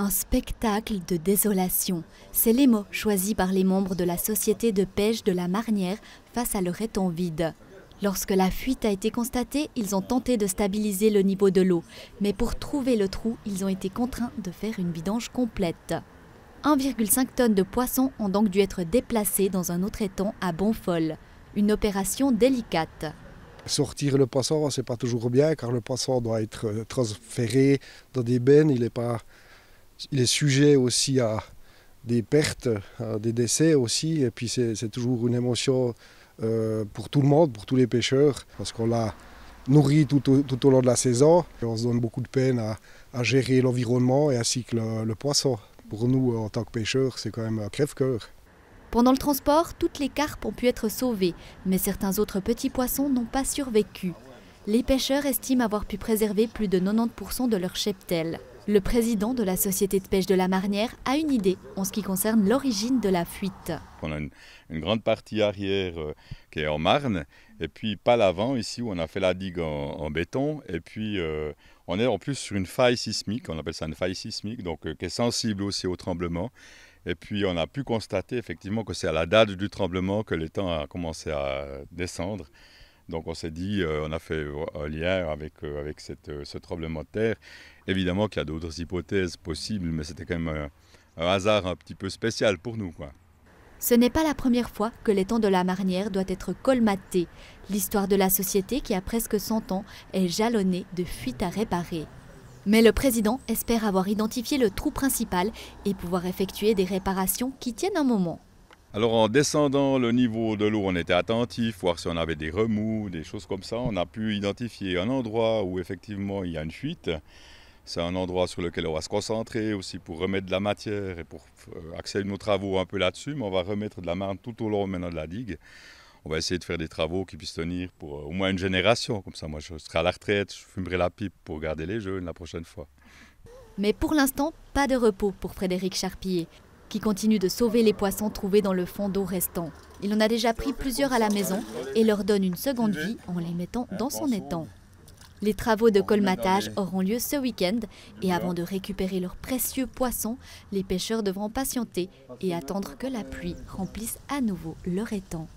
Un spectacle de désolation. C'est les mots choisis par les membres de la société de pêche de la Marnière face à leur étang vide. Lorsque la fuite a été constatée, ils ont tenté de stabiliser le niveau de l'eau. Mais pour trouver le trou, ils ont été contraints de faire une vidange complète. 1,5 tonnes de poissons ont donc dû être déplacés dans un autre étang à Bonfol. Une opération délicate. Sortir le poisson, c'est pas toujours bien car le poisson doit être transféré dans des bennes. Il est sujet aussi à des pertes, à des décès aussi. Et puis c'est toujours une émotion pour tout le monde, pour tous les pêcheurs, parce qu'on l'a nourri tout au long de la saison. Et on se donne beaucoup de peine à gérer l'environnement et ainsi que le poisson. Pour nous, en tant que pêcheurs, c'est quand même un crève-cœur. Pendant le transport, toutes les carpes ont pu être sauvées, mais certains autres petits poissons n'ont pas survécu. Les pêcheurs estiment avoir pu préserver plus de 90% de leur cheptel. Le président de la société de pêche de la Marnière a une idée en ce qui concerne l'origine de la fuite. On a une grande partie arrière qui est en marne, et puis pas l'avant ici où on a fait la digue en béton, et puis on est en plus sur une faille sismique, on appelle ça une faille sismique, donc qui est sensible aussi au tremblement. Et puis on a pu constater effectivement que c'est à la date du tremblement que l'étang a commencé à descendre. Donc on s'est dit, on a fait un lien avec ce tremblement de terre. Évidemment qu'il y a d'autres hypothèses possibles, mais c'était quand même un hasard un petit peu spécial pour nous, quoi. Ce n'est pas la première fois que l'étang de la Marnière doit être colmaté. L'histoire de la société, qui a presque 100 ans, est jalonnée de fuites à réparer. Mais le président espère avoir identifié le trou principal et pouvoir effectuer des réparations qui tiennent un moment. Alors en descendant le niveau de l'eau, on était attentif, voir si on avait des remous, des choses comme ça. On a pu identifier un endroit où effectivement il y a une fuite. C'est un endroit sur lequel on va se concentrer aussi pour remettre de la matière et pour accélérer nos travaux un peu là-dessus. Mais on va remettre de la marne tout au long maintenant de la digue. On va essayer de faire des travaux qui puissent tenir pour au moins une génération. Comme ça, moi, je serai à la retraite, je fumerai la pipe pour garder les jeunes la prochaine fois. Mais pour l'instant, pas de repos pour Frédéric Charpillier, qui continue de sauver les poissons trouvés dans le fond d'eau restant. Il en a déjà pris plusieurs à la maison et leur donne une seconde vie en les mettant dans son étang. Les travaux de colmatage auront lieu ce week-end et avant de récupérer leurs précieux poissons, les pêcheurs devront patienter et attendre que la pluie remplisse à nouveau leur étang.